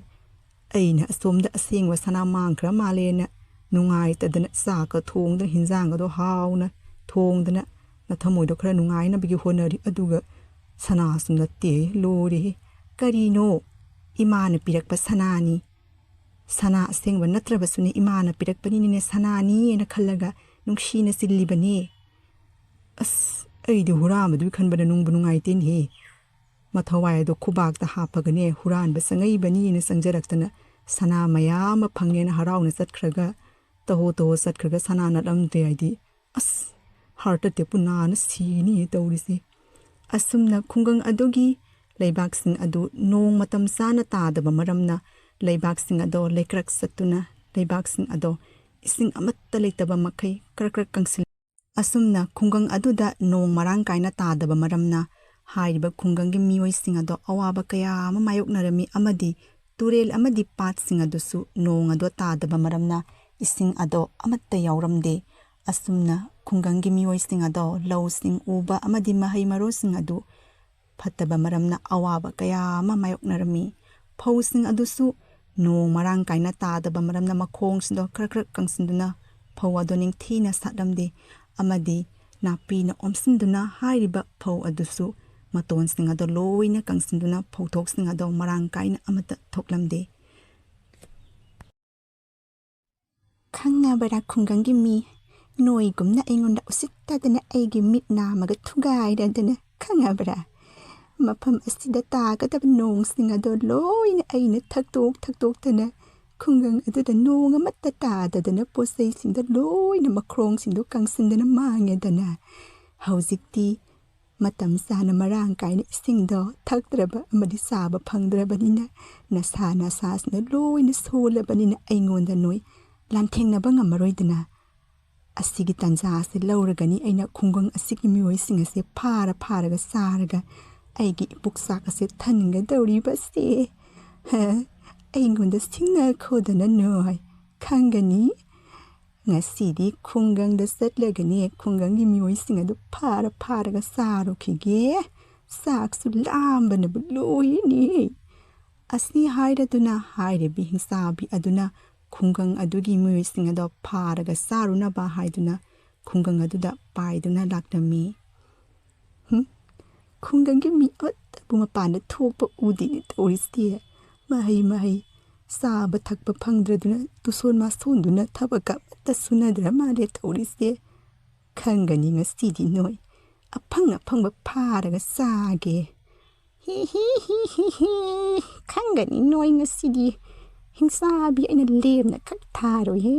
ꯑꯩꯅ ꯑꯁꯣꯝꯗ ꯑꯁꯦꯡꯕ ꯁꯅꯥ ꯃꯥꯡꯈ꯭ꯔ ꯃꯥꯜꯂꯦꯅ ꯅꯨꯡꯉꯥꯏꯇꯗꯅ ꯆꯥꯛꯀ ꯊꯣꯡꯗꯅ ꯍꯤꯟꯖꯥꯡꯒꯗꯣ ꯍꯥꯎꯅ ꯊꯣꯡꯗꯅ ꯅꯊꯃꯣꯏꯗꯣ ꯈꯔ ꯅꯨꯡꯉꯥꯏꯅꯕꯒꯤ ꯍꯣꯠꯅꯔꯤ ꯑꯗꯨꯒ ꯁꯅꯥꯁꯨ ꯅꯠꯇꯦ ꯂꯣꯏꯔꯦꯍꯦ ꯀꯔꯤꯅꯣ ꯏꯃꯥꯅ ꯄꯤꯔꯛꯄ ꯁꯅꯥꯅꯤ ꯁꯅꯥ ꯑꯁꯦꯡꯕ ꯅꯠꯇ꯭ꯔꯕꯁꯨꯅꯦ ꯏꯃꯥꯅ ꯄꯤꯔꯛꯄꯅꯤꯅꯦ ꯁꯅꯥꯅꯤꯅ ꯈꯜꯂꯒ ꯅꯨꯡꯁꯤꯅ ꯆꯤꯜꯂꯤꯕꯅꯦ ꯑꯁ ꯑꯩꯗꯤ ꯍꯨꯔꯥꯟꯕꯗꯨꯒꯤ ꯈꯟꯕꯗ ꯅꯨꯡꯕꯨ ꯅꯨꯡꯉꯥꯏꯇꯦꯅꯦꯍꯦ ꯃꯊꯋꯥꯏ ꯑꯗꯣ ꯈꯨꯕꯥꯛꯇ ꯍꯥꯞꯄꯒꯅꯦ ꯍꯨꯔꯥꯟꯕ ꯆꯪꯉꯛꯏꯕꯅꯤꯅ ꯆꯪꯖꯔꯛꯇꯅ ꯁꯅꯥ ꯃꯌꯥꯝ ꯑꯃ ꯐꯪꯉꯦꯅ ꯍꯔꯥꯎꯅ ꯆꯠꯈ꯭ꯔꯒ ꯇꯍꯣ ꯆꯠꯈ꯭ꯔꯒ ꯁꯅꯥ ꯅꯠꯂꯝꯗ꯭ꯔꯦ ꯍꯥꯏꯗꯤ ꯑꯁ ꯍꯥꯔꯠ ꯑꯦꯇꯦꯛꯄꯨ ꯅꯥꯅ ꯁꯤꯅꯤꯌꯦ ꯇꯧꯔꯤꯁꯦ ꯑꯁꯨꯝꯅ ꯈꯨꯡꯒꯪ ꯑꯗꯨꯒꯤ ꯂꯩꯕꯥꯛꯁꯤꯡ ꯑꯗꯨ ꯅꯣꯡ ꯃꯇꯝ ꯆꯥꯅ ꯇꯥꯗꯕ ꯃꯔꯝꯅ ꯂꯩꯕꯥꯛꯁꯤꯡ ꯑꯗꯣ ꯂꯩꯀ꯭ꯔꯛ ꯆꯠꯇꯨꯅ ꯂꯩꯕꯥꯛꯁꯤꯡ ꯑꯗꯣ ꯏꯁꯤꯡ ꯑꯃꯠꯇ ꯂꯩꯇꯕ ꯃꯈꯩ ꯀꯔꯛ ꯀꯪꯁꯤꯜ ꯑꯁꯨꯝꯅ ꯈꯨꯡꯒꯪ ꯑꯗꯨꯗ ꯅꯣꯡ ꯃꯔꯥꯡ ꯀꯥꯏꯅ ꯇꯥꯗꯕ ꯃꯔꯝꯅ ꯍꯥꯏꯔꯤꯕ ꯈꯨꯡꯒꯪꯒꯤ ꯃꯤꯑꯣꯏꯁꯤꯡ ꯑꯗꯣ ꯑꯋꯥꯕ ꯀꯌా ꯑꯃ ꯃꯥꯌꯣꯛꯅꯔꯝꯃꯤ ꯑꯃꯗꯤ ꯇꯨꯔꯦꯜ ꯑꯃꯗꯤ ꯄꯥꯠꯁꯤꯡ ꯑꯗꯨꯁꯨ ꯅꯣꯡ ꯑꯗꯣ ꯇꯥꯗꯕ ꯃꯔꯝꯅ ꯏꯁꯤꯡ ꯑꯗꯣ ꯑꯃꯠꯇ ꯌꯥꯎꯔꯝꯗꯦ ꯑꯁꯨꯝꯅ ꯈꯨꯡꯒꯪꯒꯤ ꯃꯤꯑꯣꯏꯁꯤꯡ ꯑꯗꯣ ꯂꯧꯁꯤꯡ ꯎꯕ ꯑꯃꯗꯤ ꯃꯍꯩ ꯃꯔꯣꯡꯁꯤꯡ ꯑꯗꯨ ꯐꯠꯇꯕ ꯃꯔꯝꯅ ꯑꯋꯥꯕ ꯀꯌా ꯑꯃ ꯃꯥꯌꯣꯛꯅꯔꯝꯃꯤ ꯐꯧꯁꯤꯡ ꯑꯗꯨꯁꯨ ꯅꯣꯡ ꯃꯔꯥꯡ ꯀꯥꯏꯅ ꯇꯥꯗꯕ ꯃꯔꯝꯅ ꯃꯈꯣꯡꯁꯤꯡꯗꯣ ꯈꯔ ꯀꯪꯁꯤꯟꯗꯨꯅ ꯐꯧ ꯑꯗꯣ ꯅꯤꯡꯊꯤꯅ ꯁꯥꯠꯂꯝꯗꯦ ꯑꯃꯗꯤ ꯅꯥꯄꯤꯅ ꯑꯣꯝꯁꯤꯟꯗꯨꯅ ꯍꯥꯏꯔꯤꯕ ꯐꯧ ꯑꯗꯨꯁꯨ ꯃꯇꯣꯟꯁꯤꯡ ꯑꯗꯣ ꯂꯣꯏꯅ ꯀꯪꯁꯤꯟꯗꯨꯅ ꯐꯧꯊꯣꯛꯁꯤꯡ ꯑꯗꯣ ꯃꯔꯥꯡ ꯀꯥꯏꯅ ꯑꯃꯠꯇ ꯊꯣꯛꯂꯝꯗꯦ ꯈꯪꯅꯕꯔꯥ ꯈꯨꯡꯒꯪꯒꯤ ꯃꯤ ꯅꯣꯏꯒꯨꯝꯅ ꯑꯩꯉꯣꯟꯗ ꯎꯁꯤꯠꯇꯗꯅ ꯑꯩꯒꯤ ꯃꯤꯠ ꯅꯥꯝꯃꯒ ꯊꯨꯒꯥꯏꯔꯗꯅ ꯈꯪꯉꯕꯔꯥ ꯃꯐꯝ ꯑꯁꯤꯗ ꯇꯥꯒꯗꯕ ꯅꯣꯡꯁꯤꯡ ꯑꯗꯣ ꯂꯣꯏꯅ ꯑꯩꯅ ꯊꯛꯇꯣꯛꯇꯅ ꯈꯨꯡꯒꯪ ꯑꯗꯨꯗ ꯅꯣꯡ ꯑꯃꯠꯇ ꯇꯥꯗꯗꯅ ꯄꯣꯠꯆꯩꯁꯤꯡꯗ ꯂꯣꯏꯅ ꯃꯈ꯭ꯔꯣꯡꯁꯤꯡꯗꯣ ꯀꯪꯁꯤꯟꯗꯅ ꯃꯥꯡꯉꯦꯗꯅ ꯍꯧꯖꯤꯛꯇꯤ ꯃꯇꯝ ꯆꯥꯅ ꯃꯔꯥꯡ ꯀꯥꯏꯅ ꯏꯁꯤꯡꯗꯣ ꯊꯛꯇ꯭ꯔꯕ ꯑꯃꯗꯤ ꯆꯥꯕ ꯐꯪꯗ꯭ꯔꯕꯅꯤꯅ ꯅꯁꯥꯁꯤꯅ ꯂꯣꯏꯅ ꯁꯣꯜꯂꯕꯅꯤꯅ ꯑꯩꯉꯣꯟꯗ ꯅꯣꯏ ꯂꯥꯟꯊꯦꯡꯅꯕ ꯉꯝꯃꯔꯣꯏꯗꯅ ꯑꯁꯤꯒꯤ ꯇꯥꯟꯖꯥꯁꯦ ꯂꯧꯔꯒꯅꯤ ꯑꯩꯅ ꯈꯨꯡꯒꯪ ꯑꯁꯤꯒꯤ ꯃꯤꯑꯣꯏꯁꯤꯡ ꯑꯁꯦ ꯐꯥꯔꯒ ꯆꯥꯔꯒ ꯑꯩꯒꯤ ꯄꯨꯛꯆꯥꯛ ꯑꯁꯦ ꯊꯟꯒꯗꯧꯔꯤꯕꯁꯦ ꯑꯩꯉꯣꯟꯗ ꯁꯤꯡꯅꯈꯣꯗꯅ ꯅꯣꯏ ꯈꯪꯒꯅꯤ ꯉꯁꯤꯗꯤ ꯈꯨꯡꯒꯪꯗ ꯆꯠꯂꯒꯅꯦ ꯈꯨꯡꯒꯪꯒꯤ ꯃꯤꯑꯣꯏꯁꯤꯡ ꯑꯗꯨ ꯐꯥꯔꯒ ꯆꯥꯔꯨꯈꯤꯒꯦ ꯆꯥꯛꯁꯨ ꯂꯥꯝꯕꯅꯕꯨ ꯂꯣꯏꯔꯅꯤ ꯑꯁꯤ ꯍꯥꯏꯔꯗꯨꯅ ꯍꯥꯏꯔꯤꯕꯤ ꯍꯤꯡꯆꯥꯕꯤ ꯑꯗꯨꯅ ꯈꯨꯡꯒꯪ ꯑꯗꯨꯒꯤ ꯃꯤꯑꯣꯏꯁꯤꯡ ꯑꯗꯣ ꯐꯥꯔꯒ ꯆꯥꯔꯨꯅꯕ ꯍꯥꯏꯗꯨꯅ ꯈꯨꯡꯒꯪ ꯑꯗꯨꯗ ꯄꯥꯏꯗꯨꯅ ꯂꯥꯛꯂꯝꯃꯤ ꯈꯨꯡꯒꯪꯒꯤ ꯃꯤ ꯑꯃꯠꯇꯕꯨ ꯃꯄꯥꯟꯗ ꯊꯣꯛꯄ ꯎꯗꯦꯅꯦ ꯇꯧꯔꯤꯁꯦ ꯃꯍꯩ ꯆꯥꯕ ꯊꯛꯄ ꯐꯪꯗ꯭ꯔꯗꯨꯅ ꯇꯨꯁꯣꯟ ꯃꯥꯁꯣꯟꯗꯨꯅ ꯊꯕꯛꯀ ꯑꯃꯠꯇ ꯁꯨꯅꯗ꯭ꯔ ꯃꯥꯜꯂꯦ ꯇꯧꯔꯤꯁꯦ ꯈꯪꯒꯅꯤ ꯉꯁꯤꯗꯤ ꯅꯣꯏ ꯑꯐꯪ ꯑꯐꯪꯕ ꯐꯥꯔꯒ ꯆꯥꯒꯦ ꯍꯤ ꯈꯪꯒꯅꯤ ꯅꯣꯏ ꯉꯁꯤꯗꯤ ꯍꯤꯡꯁꯥꯕꯤ ꯑꯩꯅ ꯂꯦꯝꯅ ꯈꯛ ꯊꯥꯔꯣꯏꯍꯦ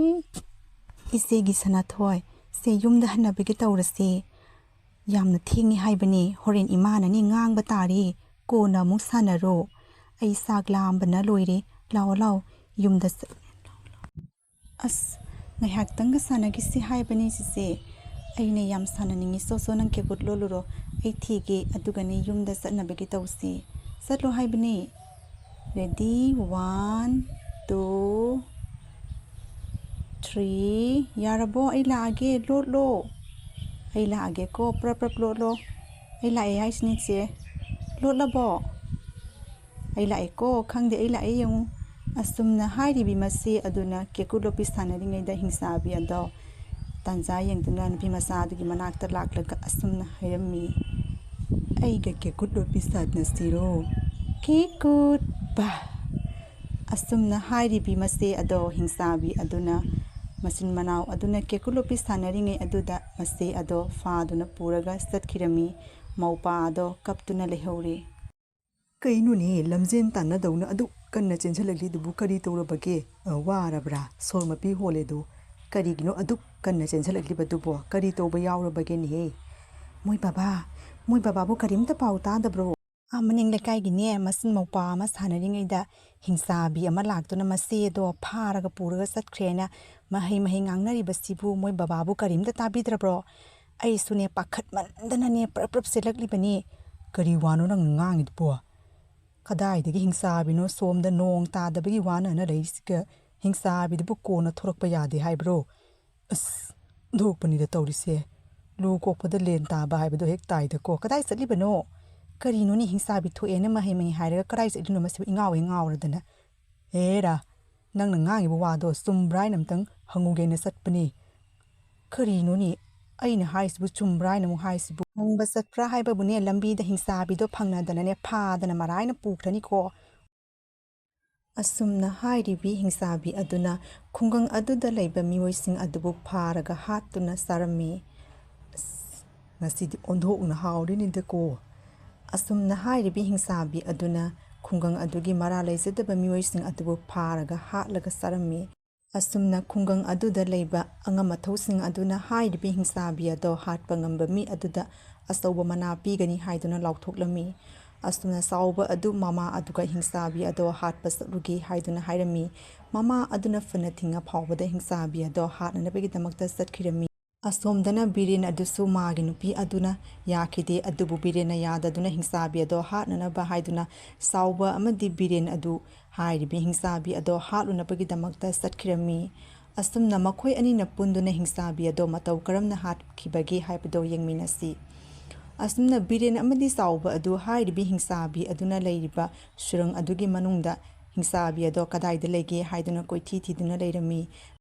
ꯏꯆꯦꯒꯤ ꯁꯅꯥꯊꯣꯏ ꯁꯦ ꯌꯨꯝꯗ ꯍꯟꯅꯕꯒꯤ ꯇꯧꯔꯁꯤ ꯌꯥꯝꯅ ꯊꯦꯡꯉꯤ ꯍꯥꯏꯕꯅꯤ ꯍꯣꯔꯦꯟ ꯏꯃꯥꯅꯅꯤ ꯉꯥꯡꯕ ꯇꯥꯔꯤ ꯀꯣꯟꯅ ꯑꯃꯨꯛ ꯁꯥꯟꯅꯔꯣ ꯑꯩ ꯆꯥꯛ ꯂꯥꯝꯕꯅ ꯂꯣꯏꯔꯦ ꯂꯥꯛꯑꯣ ꯂꯥꯛꯑꯣ ꯌꯨꯝꯗ ꯑꯁ ꯉꯥꯏꯍꯥꯛꯇꯪꯒ ꯁꯥꯟꯅꯈꯤꯁꯤ ꯍꯥꯏꯕꯅꯤ ꯆꯤꯆꯦ ꯑꯩꯅ ꯌꯥꯝ ꯁꯥꯟꯅꯅꯤꯡꯉꯤ ꯁꯣꯁꯣ ꯅꯪ ꯀꯦꯕꯨꯠ ꯂꯣꯜꯂꯨꯔꯣ ꯑꯩ ꯊꯤꯒꯦ ꯑꯗꯨꯒꯅꯦ ꯌꯨꯝꯗ ꯆꯠꯅꯕꯒꯤ ꯇꯧꯁꯤ ꯆꯠꯂꯣ ꯍꯥꯏꯕꯅꯤ ꯔꯦꯗꯤ 1 2 3 ꯌꯥꯔꯕꯣ ꯑꯩ ꯂꯥꯛꯑꯒꯦ ꯂꯣꯠꯂꯣ ꯑꯩ ꯂꯥꯛꯑꯒꯦꯀꯣ ꯄ꯭ꯔꯞ ꯄ꯭ꯔꯞ ꯂꯣꯠꯂꯣ ꯑꯩ ꯂꯥꯛꯑꯦ ꯍꯥꯏꯁꯤꯅꯤ ꯏꯆꯦ ꯂꯣꯠꯂꯕꯣ ꯑꯩ ꯂꯥꯛꯑꯦꯀꯣ ꯈꯪꯗꯦ ꯑꯩ ꯂꯥꯛꯑꯦ ꯌꯦꯡꯉꯨ ꯑꯁꯨꯝꯅ ꯍꯥꯏꯔꯤꯕꯤ ꯃꯁꯤ ꯑꯗꯨꯅ ꯀꯦꯀꯨ ꯂꯣꯠꯄꯤ ꯁꯥꯟꯅꯔꯤꯉꯩꯗ ꯍꯤꯡꯆꯥꯕꯤ ꯑꯗꯣ ꯇꯥꯟꯖꯥ ꯌꯦꯡꯗꯨꯅ ꯅꯨꯄꯤ ꯃꯆꯥ ꯑꯗꯨꯒꯤ ꯃꯅꯥꯛꯇ ꯂꯥꯛꯂꯒ ꯑꯁꯨꯝꯅ ꯍꯥꯏꯔꯝꯃꯤ ꯑꯩꯒ ꯀꯦꯀꯨꯠ ꯂꯣꯠꯄꯤ ꯁꯥꯟꯅꯁꯤꯔꯣ ꯀꯦꯀꯨꯠ ꯕꯥ ꯑꯁꯨꯝꯅ ꯍꯥꯏꯔꯤꯕꯤ ꯃꯁꯤ ꯑꯗꯣ ꯍꯤꯡꯆꯥꯕꯤ ꯑꯗꯨꯅ ꯃꯆꯤꯟ ꯃꯅꯥꯎ ꯑꯗꯨꯅ ꯀꯦꯀꯨꯠ ꯂꯣꯠꯄꯤ ꯁꯥꯟꯅꯔꯤꯉꯩ ꯑꯗꯨꯗ ꯃꯁꯤ ꯑꯗꯣ ꯐꯥꯗꯨꯅ ꯄꯨꯔꯒ ꯆꯠꯈꯤꯔꯝꯃꯤ ꯃꯧꯄꯥ ꯑꯗꯣ ꯀꯞꯇꯨꯅ ꯂꯩꯍꯧꯔꯤ ꯀꯩꯅꯣꯅꯦ ꯂꯝꯖꯦꯟ ꯇꯥꯟꯅꯗꯧꯅ ꯑꯗꯨꯛ ꯀꯟꯅ ꯆꯦꯟꯁꯤꯜꯂꯛꯂꯤꯗꯨꯕꯨ ꯀꯔꯤ ꯇꯧꯔꯕꯒꯦ ꯋꯥꯔꯕ꯭ꯔꯥ ꯁꯣꯔ ꯃꯄꯤ ꯍꯣꯜꯂꯦꯗꯨ ꯀꯔꯤꯒꯤꯅꯣ ꯑꯗꯨꯛ ꯀꯟꯅ ꯆꯦꯟꯁꯤꯜꯂꯛꯂꯤꯕꯗꯨꯕꯣ ꯀꯔꯤ ꯇꯧꯕ ꯌꯥꯎꯔꯕꯒꯦꯅꯦꯍꯦ ꯃꯣꯏ ꯕꯕꯥꯕꯨ ꯀꯔꯤꯝꯇ ꯄꯥꯎ ꯇꯥꯗꯕ꯭ꯔꯣ ꯃꯅꯤꯡ ꯂꯩꯀꯥꯏꯒꯤꯅꯦ ꯃꯆꯤꯟ ꯃꯧꯄꯥ ꯑꯃ ꯁꯥꯟꯅꯔꯤꯉꯩꯗ ꯍꯤꯡꯆꯥꯕꯤ ꯑꯃ ꯂꯥꯛꯇꯨꯅ ꯃꯆꯦꯗꯣ ꯐꯥꯔꯒ ꯄꯨꯔꯒ ꯆꯠꯈ꯭ꯔꯦꯅ ꯃꯍꯩ ꯉꯥꯡꯅꯔꯤꯕꯁꯤꯕꯨ ꯃꯣꯏ ꯕꯕꯥꯕꯨ ꯀꯔꯤꯝꯇ ꯇꯥꯕꯤꯗ꯭ꯔꯕ꯭ꯔꯣ ꯑꯩꯁꯨꯅꯦ ꯄꯥꯈꯠꯃꯟꯗꯅꯅꯦ ꯄ꯭ꯔꯞ ꯄ꯭ꯔꯞ ꯆꯦꯜꯂꯛꯂꯤꯕꯅꯤ ꯀꯔꯤ ꯋꯥꯅꯣ ꯅꯪꯅ ꯉꯥꯡꯉꯤꯗꯨꯕꯣ ꯀꯗꯥꯏꯗꯒꯤ ꯍꯤꯡꯆꯥꯕꯤꯅꯣ ꯁꯣꯝꯗ ꯅꯣꯡ ꯇꯥꯗꯕꯒꯤ ꯋꯥꯅꯅ ꯂꯩꯔꯤꯁꯤꯒ ꯍꯤꯡꯆꯥꯕꯤꯗꯨꯕꯨ ꯀꯣꯟꯅ ꯊꯣꯔꯛꯄ ꯌꯥꯗꯦ ꯍꯥꯏꯕ꯭ꯔꯣ ꯑꯁ ꯙꯣꯛꯄꯅꯤꯗ ꯇꯧꯔꯤꯁꯦ ꯂꯨ ꯀꯣꯛꯄꯗ ꯂꯦꯟ ꯇꯥꯕ ꯍꯥꯏꯕꯗꯣ ꯍꯦꯛ ꯇꯥꯏꯗꯀꯣ ꯀꯗꯥꯏ ꯆꯠꯂꯤꯕꯅꯣ ꯀꯔꯤꯅꯣꯅꯦ ꯍꯤꯡꯆꯥꯕꯤ ꯊꯣꯛꯑꯦꯅ ꯃꯍꯩ ꯍꯥꯏꯔꯒ ꯀꯗꯥꯏ ꯆꯠꯂꯤꯅꯣ ꯃꯁꯤꯕꯨ ꯏꯉꯥꯎꯍꯦ ꯉꯥꯎꯔꯗꯅ ꯍꯦꯔꯥ ꯅꯪꯅ ꯉꯥꯡꯉꯤꯕ ꯋꯥꯗꯣ ꯆꯨꯝꯕ꯭ꯔꯥ ꯍꯥꯏꯅ ꯑꯝꯇꯪ ꯍꯪꯉꯨꯒꯦꯅ ꯆꯠꯄꯅꯤ ꯀꯔꯤꯅꯣꯅꯦ ꯑꯩꯅ ꯍꯥꯏꯁꯤꯕꯨ ꯆꯨꯝꯕ꯭ꯔꯥ ꯍꯥꯏꯅ ꯑꯃꯨꯛ ꯍꯥꯏꯁꯤꯕꯨ ꯍꯪꯕ ꯆꯠꯄ꯭ꯔꯥ ꯍꯥꯏꯕꯕꯨꯅꯦ ꯂꯝꯕꯤꯗ ꯍꯤꯡꯆꯥꯕꯤꯗꯣ ꯐꯪꯅꯗꯅꯅꯦ ꯐꯥꯗꯅ ꯃꯔꯥꯏꯅ ꯄꯨꯈ꯭ꯔꯅꯤꯀꯣ ꯑꯁꯨꯝꯅ ꯍꯥꯏꯔꯤꯕꯤ ꯍꯤꯡꯆꯥꯕꯤ ꯑꯗꯨꯅ ꯈꯨꯡꯒꯪ ꯑꯗꯨꯗ ꯂꯩꯕ ꯃꯤꯑꯣꯏꯁꯤꯡ ꯑꯗꯨꯕꯨ ꯐꯥꯔꯒ ꯍꯥꯠꯇꯨꯅ ꯆꯥꯔꯝꯃꯤ ꯉꯁꯤꯗꯤ ꯑꯣꯟꯊꯣꯛꯅ ꯍꯥꯎꯔꯤꯅꯤꯗꯀꯣ ꯑꯁꯨꯝꯅ ꯍꯥꯏꯔꯤꯕꯤ ꯍꯤꯡꯆꯥꯕꯤ ꯑꯗꯨꯅ ꯈꯨꯡꯒꯪ ꯑꯗꯨꯒꯤ ꯃꯔꯥ ꯂꯩꯖꯗꯕ ꯃꯤꯑꯣꯏꯁꯤꯡ ꯑꯗꯨꯕꯨ ꯐꯥꯔꯒ ꯍꯥꯠꯂꯒ ꯆꯥꯔꯝꯃꯤ ꯑꯁꯨꯝꯅ ꯈꯨꯡꯒꯪ ꯑꯗꯨꯗ ꯂꯩꯕ ꯑꯉꯝ ꯑꯊꯧꯁꯤꯡ ꯑꯗꯨꯅ ꯍꯥꯏꯔꯤꯕꯤ ꯍꯤꯡꯆꯥꯕꯤ ꯑꯗꯣ ꯍꯥꯠꯄ ꯉꯝꯕ ꯃꯤ ꯑꯗꯨꯗ ꯑꯆꯧꯕ ꯃꯅꯥ ꯄꯤꯒꯅꯤ ꯍꯥꯏꯗꯨꯅ ꯂꯥꯎꯊꯣꯛꯂꯝꯃꯤ ꯑꯁꯨꯝꯅ ꯆꯥꯎꯕ ꯑꯗꯨ ꯃꯃꯥ ꯑꯗꯨꯒ ꯍꯤꯡꯆꯥꯕꯤ ꯑꯗꯣ ꯍꯥꯠꯄ ꯆꯠꯂꯨꯒꯦ ꯍꯥꯏꯗꯨꯅ ꯍꯥꯏꯔꯝꯃꯤ ꯃꯃꯥ ꯑꯗꯨꯅ ꯐꯅ ꯊꯤꯡꯉ ꯐꯥꯎꯕꯗ ꯍꯤꯡꯆꯥꯕꯤ ꯑꯗꯣ ꯍꯥꯠꯅꯅꯕꯒꯤꯗꯃꯛꯇ ꯆꯠꯈꯤꯔꯝꯃꯤ ꯑꯁꯣꯝꯗꯅ ꯕꯤꯔꯦꯟ ꯑꯗꯨꯁꯨ ꯃꯥꯒꯤ ꯅꯨꯄꯤ ꯑꯗꯨꯅ ꯌꯥꯈꯤꯗꯦ ꯑꯗꯨꯕꯨ ꯕꯤꯔꯦꯟꯅ ꯌꯥꯗꯗꯨꯅ ꯍꯤꯡꯆꯥꯕꯤ ꯑꯗꯣ ꯍꯥꯠꯅꯅꯕ ꯍꯥꯏꯗꯨꯅ ꯆꯥꯎꯕ ꯑꯃꯗꯤ ꯕꯤꯔꯦꯟ ꯑꯗꯨ ꯍꯥꯏꯔꯤꯕꯤ ꯍꯤꯡꯆꯥꯕꯤ ꯑꯗꯣ ꯍꯥꯠꯂꯨꯅꯕꯒꯤꯗꯃꯛꯇ ꯆꯠꯈꯤꯔꯝꯃꯤ ꯑꯁꯨꯝꯅ ꯃꯈꯣꯏ ꯑꯅꯤꯅ ꯄꯨꯟꯗꯨꯅ ꯍꯤꯡꯆꯥꯕꯤ ꯑꯗꯣ ꯃꯇꯧ ꯀꯔꯝꯅ ꯍꯥꯠꯈꯤꯕꯒꯦ ꯍꯥꯏꯕꯗꯣ ꯌꯦꯡꯃꯤꯟꯅꯁꯤ ꯑꯁꯨꯝꯅ ꯕꯤꯔꯦꯟ ꯑꯃꯗꯤ ꯆꯥꯎꯕ ꯑꯗꯨ ꯍꯥꯏꯔꯤꯕꯤ ꯍꯤꯡꯆꯥꯕꯤ ꯑꯗꯨꯅ ꯂꯩꯔꯤꯕ ꯁꯨꯔꯪ ꯑꯗꯨꯒꯤ ꯃꯅꯨꯡꯗ ꯍꯤꯡꯆꯥꯕꯤ ꯑꯗꯣ ꯀꯗꯥꯏꯗ ꯂꯩꯒꯦ ꯍꯥꯏꯗꯨꯅ ꯀꯣꯏꯊꯤ ꯊꯤꯗꯨꯅ ꯂꯩꯔꯝꯃꯤ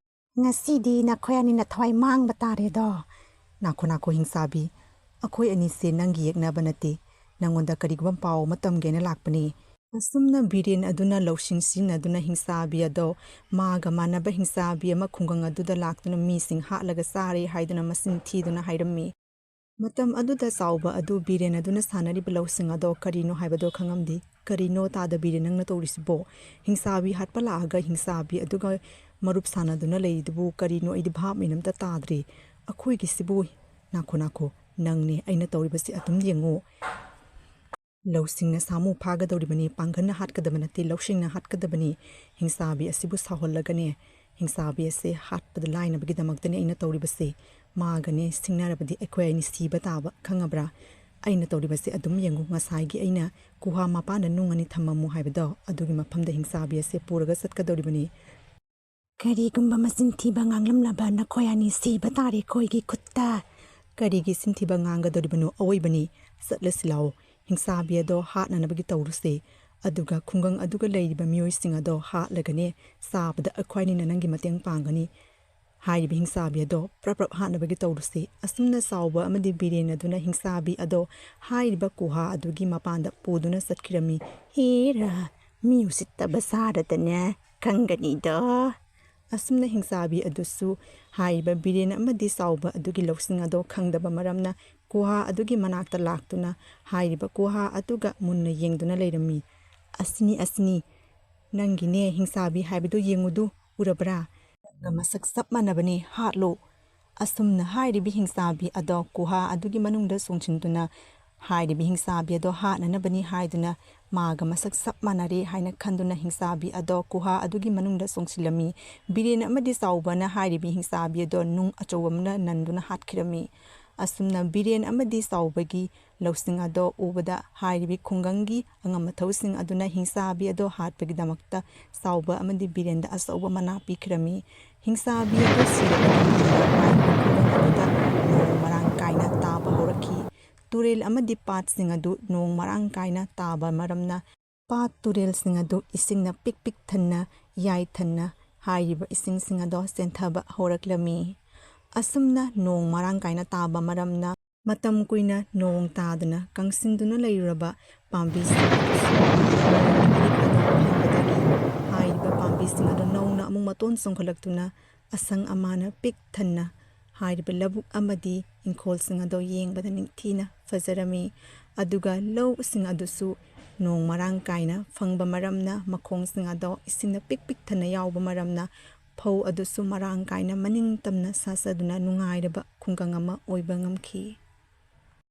ꯉꯁꯤꯗꯤ ꯅꯈꯣꯏ ꯑꯅꯤꯅ ꯊꯋꯥꯏ ꯃꯥꯡꯕ ꯇꯥꯔꯦꯗꯣ ꯅꯥꯈꯣ ꯍꯤꯡꯆꯥꯕꯤ ꯑꯩꯈꯣꯏ ꯑꯅꯤꯁꯦ ꯅꯪꯒꯤ ꯌꯦꯛꯅꯕ ꯅꯠꯇꯦ ꯅꯪꯉꯣꯟꯗ ꯀꯔꯤꯒꯨꯝꯕ ꯄꯥꯎ ꯑꯃ ꯇꯝꯒꯦꯅ ꯂꯥꯛꯄꯅꯤ ꯑꯁꯨꯝꯅ ꯕꯤꯔꯦꯟ ꯑꯗꯨꯅ ꯂꯧꯁꯤꯡ ꯁꯤꯖꯤꯟꯅꯗꯨꯅ ꯍꯤꯡꯆꯥꯕꯤ ꯑꯗꯣ ꯃꯥꯒ ꯃꯥꯟꯅꯕ ꯍꯤꯡꯆꯥꯕꯤ ꯑꯃ ꯈꯨꯡꯒꯪ ꯑꯗꯨꯗ ꯂꯥꯛꯇꯨꯅ ꯃꯤꯁꯤꯡ ꯍꯥꯠꯂꯒ ꯆꯥꯔꯦ ꯍꯥꯏꯗꯨꯅ ꯃꯁꯤꯡ ꯊꯤꯗꯨꯅ ꯍꯥꯏꯔꯝꯃꯤ ꯃꯇꯝ ꯑꯗꯨꯗ ꯆꯥꯎꯕ ꯑꯗꯨ ꯕꯤꯔꯦꯟ ꯑꯗꯨꯅ ꯁꯥꯟꯅꯔꯤꯕ ꯂꯧꯁꯤꯡ ꯑꯗꯣ ꯀꯔꯤꯅꯣ ꯍꯥꯏꯕꯗꯣ ꯈꯪꯉꯝꯗꯦ ꯀꯔꯤꯅꯣ ꯇꯥꯗꯕꯤꯔꯦ ꯅꯪꯅ ꯇꯧꯔꯤꯁꯤꯕꯣ ꯍꯤꯡꯆꯥꯕꯤ ꯍꯥꯠꯄ ꯂꯥꯛꯑꯒ ꯍꯤꯡꯆꯥꯕꯤ ꯑꯗꯨꯒ ꯃꯔꯨꯞ ꯁꯥꯟꯅꯗꯨꯅ ꯂꯩꯔꯤꯗꯨꯕꯨ ꯀꯔꯤꯅꯣ ꯑꯩꯗꯤ ꯚꯥꯞ ꯃꯦꯟ ꯑꯝꯇ ꯇꯥꯗ꯭ꯔꯤ ꯑꯩꯈꯣꯏꯒꯤꯁꯤꯕꯨ ꯅꯥꯈꯣ ꯅꯪꯅꯦ ꯑꯩꯅ ꯇꯧꯔꯤꯕꯁꯤ ꯑꯗꯨꯝ ꯌꯦꯡꯉꯣ ꯂꯧꯁꯤꯡꯅ ꯁꯥꯃꯨ ꯐꯥꯒꯗꯧꯔꯤꯕꯅꯤ ꯄꯥꯡꯒꯜꯅ ꯍꯥꯠꯀꯗꯕ ꯅꯠꯇꯦ ꯂꯧꯁꯤꯡꯅ ꯍꯥꯠꯀꯗꯕꯅꯤ ꯍꯤꯡꯆꯥꯕꯤ ꯑꯁꯤꯕꯨ ꯁꯥꯎꯍꯜꯂꯒꯅꯦ ꯍꯤꯡꯆꯥꯕꯤ ꯑꯁꯦ ꯍꯥꯠꯄꯗ ꯂꯥꯏꯅꯕꯒꯤꯗꯃꯛꯇꯅꯦ ꯑꯩꯅ ꯇꯧꯔꯤꯕꯁꯦ ꯃꯥꯒꯅꯦ ꯁꯤꯡꯅꯔꯕꯗꯤ ꯑꯩꯈꯣꯏ ꯑꯅꯤ ꯁꯤꯕ ꯇꯥꯕ ꯈꯪꯉꯕ꯭ꯔꯥ ꯑꯩꯅ ꯇꯧꯔꯤꯕꯁꯦ ꯑꯗꯨꯝ ꯌꯦꯡꯉꯨ ꯉꯁꯥꯏꯒꯤ ꯑꯩꯅ ꯀꯨꯍꯥ ꯃꯄꯥꯟꯗ ꯅꯨꯡ ꯑꯅꯤ ꯊꯝꯃꯝꯃꯨ ꯍꯥꯏꯕꯗꯣ ꯑꯗꯨꯒꯤ ꯃꯐꯝꯗ ꯍꯤꯡꯆꯥꯕꯤ ꯑꯁꯦ ꯄꯨꯔꯒ ꯆꯠꯀꯗꯧꯔꯤꯕꯅꯤ ꯀꯔꯤꯒꯨꯝꯕ ꯃꯆꯤꯟ ꯊꯤꯕ ꯉꯥꯡꯂꯝꯂꯕ ꯅꯈꯣꯏ ꯑꯅꯤ ꯁꯤꯕ ꯇꯥꯔꯦ ꯑꯩꯈꯣꯏꯒꯤ ꯈꯨꯠꯇ ꯀꯔꯤꯒꯤ ꯆꯤꯟꯊꯤꯕ ꯉꯥꯡꯒꯗꯧꯔꯤꯕꯅꯣ ꯑꯋꯣꯏꯕꯅꯤ ꯆꯠꯂꯁꯤ ꯂꯥꯛꯑꯣ ꯍꯤꯡꯆꯥꯕꯤ ꯑꯗꯣ ꯍꯥꯠꯅꯅꯕꯒꯤ ꯇꯧꯔꯨꯁꯦ ꯑꯗꯨꯒ ꯈꯨꯡꯒꯪ ꯑꯗꯨꯒ ꯂꯩꯔꯤꯕ ꯃꯤꯑꯣꯏꯁꯤꯡ ꯑꯗꯣ ꯍꯥꯠꯂꯒꯅꯦ ꯆꯥꯕꯗ ꯑꯩꯈꯣꯏꯅꯤꯅ ꯅꯪꯒꯤ ꯃꯇꯦꯡ ꯄꯥꯡꯒꯅꯤ ꯍꯥꯏꯔꯤꯕ ꯍꯤꯡꯆꯥꯕꯤ ꯑꯗꯣ ꯄ꯭ꯔꯞ ꯄ꯭ꯔꯞ ꯍꯥꯠꯅꯕꯒꯤ ꯇꯧꯔꯨꯁꯤ ꯑꯁꯨꯝꯅ ꯆꯥꯎꯕ ꯑꯃꯗꯤ ꯕꯤꯔꯦꯟ ꯑꯗꯨꯅ ꯍꯤꯡꯆꯥꯕꯤ ꯑꯗꯣ ꯍꯥꯏꯔꯤꯕ ꯀꯨꯍꯥ ꯑꯗꯨꯒꯤ ꯃꯄꯥꯟꯗ ꯄꯨꯗꯨꯅ ꯆꯠꯈꯤꯔꯝꯃꯤ ꯍꯦꯔꯥ ꯃꯤ ꯎꯁꯤꯠꯇꯕ ꯁꯥꯔꯗꯅꯦ ꯈꯪꯒꯅꯤꯗꯣ ꯑꯁꯨꯝꯅ ꯍꯤꯡꯆꯥꯕꯤ ꯑꯗꯨꯁꯨ ꯍꯥꯏꯔꯤꯕ ꯕꯤꯔꯦꯟ ꯑꯃꯗꯤ ꯆꯥꯎꯕ ꯑꯗꯨꯒꯤ ꯂꯧꯁꯤꯡ ꯑꯗꯣ ꯈꯪꯗꯕ ꯃꯔꯝꯅ ꯒꯨꯍꯥ ꯑꯗꯨꯒꯤ ꯃꯅꯥꯛꯇ ꯂꯥꯛꯇꯨꯅ ꯍꯥꯏꯔꯤꯕ ꯒꯨꯍꯥ ꯑꯗꯨꯒ ꯃꯨꯟꯅ ꯌꯦꯡꯗꯨꯅ ꯂꯩꯔꯝꯃꯤ꯫ ꯑꯁꯤꯅꯤ ꯅꯪꯒꯤꯅꯦ ꯍꯤꯡꯁꯥꯕꯤ ꯍꯥꯏꯕꯗꯨ ꯌꯦꯡꯉꯨꯗꯨ ꯎꯔꯕ꯭ꯔꯥ? ꯅꯪꯒ ꯃꯁꯛ ꯆꯞ ꯃꯥꯟꯅꯕꯅꯦ, ꯍꯥꯠꯂꯣ꯫ ꯑꯁꯨꯝꯅ ꯍꯥꯏꯔꯤꯕꯤ ꯍꯤꯡꯁꯥꯕꯤ ꯑꯗꯣ ꯒꯨꯍꯥ ꯑꯗꯨꯒꯤ ꯃꯅꯨꯡꯗ ꯆꯣꯡꯁꯤꯟꯗꯨꯅ ꯍꯥꯏꯔꯤꯕꯤ ꯍꯤꯡꯁꯥꯕꯤ ꯑꯗꯣ ꯍꯥꯠꯅꯅꯕꯅꯤ ꯍꯥꯏꯗꯨꯅ ꯃꯥꯒ ꯃꯁꯛ ꯆꯞ ꯃꯥꯟꯅꯔꯦ ꯍꯥꯏꯅ ꯈꯟꯗꯨꯅ ꯍꯤꯡꯁꯥꯕꯤ ꯑꯗꯣ ꯒꯨꯍꯥ ꯑꯗꯨꯒꯤ ꯃꯅꯨꯡꯗ ꯆꯣꯡꯁꯤꯜꯂꯝꯃꯤ꯫ ꯕꯤꯔꯦꯟ ꯑꯃꯗꯤ ꯆꯥꯎꯕꯅ ꯍꯥꯏꯔꯤꯕꯤ ꯍꯤꯡꯁꯥꯕꯤ ꯑꯗꯣ ꯅꯨꯡ ꯑꯆꯧꯕ ꯑꯃꯅ ꯅꯟꯗꯨꯅ ꯍꯥꯠꯈꯤꯔꯝꯃꯤ꯫ ꯑꯁꯨꯝꯅ ꯕꯤꯔꯦꯟ ꯑꯃꯗꯤ ꯆꯥꯎꯕꯒꯤ ꯂꯧꯁꯤꯡ ꯑꯗꯣ ꯎꯕꯗ ꯍꯥꯏꯔꯤꯕꯤ ꯈꯨꯡꯒꯪꯒꯤ ꯑꯉꯝ ꯑꯊꯧꯁꯤꯡ ꯑꯗꯨꯅ ꯍꯤꯡꯁꯥꯕꯤ ꯑꯗꯣ ꯍꯥꯠꯄꯒꯤꯗꯃꯛꯇ ꯆꯥꯎꯕ ꯑꯃꯗꯤ ꯕꯤꯔꯦꯟꯗ ꯑꯆꯧꯕ ꯃꯅꯥ ꯄꯤꯈꯤꯔꯝꯃꯤ꯫ ꯍꯤꯡꯁꯥꯕꯤ ꯑꯗꯨ ꯁꯤꯔꯕ ꯃꯇꯨꯡꯗ ꯍꯥꯏꯔꯤꯕ ꯈꯨꯡꯒꯪ ꯑꯗꯨꯗ ꯅꯣꯡ ꯃꯔꯥꯡ ꯀꯥꯏꯅ ꯇꯥꯕ ꯍꯧꯔꯛꯈꯤ꯫ ꯇꯨꯔꯦꯜ ꯑꯃꯗꯤ ꯄꯥꯠꯁꯤꯡ ꯑꯗꯨ ꯅꯣꯡ ꯃꯔꯥꯡ ꯀꯥꯏꯅ ꯇꯥꯕ ꯃꯔꯝꯅ ꯄꯥꯠ ꯇꯨꯔꯦꯜꯁꯤꯡ ꯑꯗꯨ ꯏꯁꯤꯡꯅ ꯄꯤꯛ ꯄꯤꯛ ꯊꯟꯅ ꯌꯥꯏꯊꯟꯅ ꯍꯥꯏꯔꯤꯕ ꯏꯁꯤꯡꯁꯤꯡ ꯑꯗꯣ ꯆꯦꯟꯊꯕ ꯍꯧꯔꯛꯂꯝꯃꯤ꯫ ꯑꯁꯨꯝꯅ ꯅꯣꯡ ꯃꯔꯥꯡ ꯀꯥꯏꯅ ꯇꯥꯕ ꯃꯔꯝꯅ ꯃꯇꯝ ꯀꯨꯏꯅ ꯅꯣꯡ ꯇꯥꯗꯨꯅ ꯀꯪꯁꯤꯟꯗꯨꯅ ꯂꯩꯔꯨꯔꯕ ꯄꯥꯝꯕꯤꯁꯤꯡ ꯑꯗꯨꯁꯨ ꯅꯣꯡꯒꯤ ꯏꯔꯤꯛ ꯑꯗꯨ ꯐꯪꯕꯗꯒꯤ ꯍꯥꯏꯔꯤꯕ ꯄꯥꯝꯕꯤꯁꯤꯡ ꯑꯗꯨ ꯅꯧꯅ ꯑꯃꯨꯛ ꯃꯇꯣꯟ ꯆꯣꯡꯈꯠꯂꯛꯇꯨꯅ ꯑꯁꯪ ꯑꯃꯥꯟꯅ ꯄꯤꯛ ꯊꯟꯅ ꯍꯥꯏꯔꯤꯕ ꯂꯧꯕꯨꯛ ꯑꯃꯗꯤ ꯏꯪꯈꯣꯜꯁꯤꯡ ꯑꯗꯨ ꯌꯦꯡꯕꯗ ꯅꯤꯡꯊꯤꯅ ꯐꯖꯔꯝꯃꯤ꯫ ꯑꯗꯨꯒ ꯂꯧꯁꯤꯡ ꯑꯗꯨꯁꯨ ꯅꯣꯡ ꯃꯔꯥꯡ ꯀꯥꯏꯅ ꯐꯪꯕ ꯃꯔꯝꯅ ꯃꯈꯣꯡꯁꯤꯡ ꯑꯗꯣ ꯏꯁꯤꯡꯅ ꯄꯤꯛ ꯄꯤꯛ ꯊꯟꯅ ꯌꯥꯎꯕ ꯃꯔꯝꯅ ꯐꯧ ꯑꯗꯨꯁꯨ ꯃꯔꯥꯡ ꯀꯥꯏꯅ ꯃꯅꯤꯡ ꯇꯝꯅ ꯁꯥꯠꯆꯗꯨꯅ ꯅꯨꯡꯉꯥꯏꯔꯕ ꯈꯨꯡꯒꯪ ꯑꯃ ꯑꯣꯏꯕ ꯉꯝꯈꯤ꯫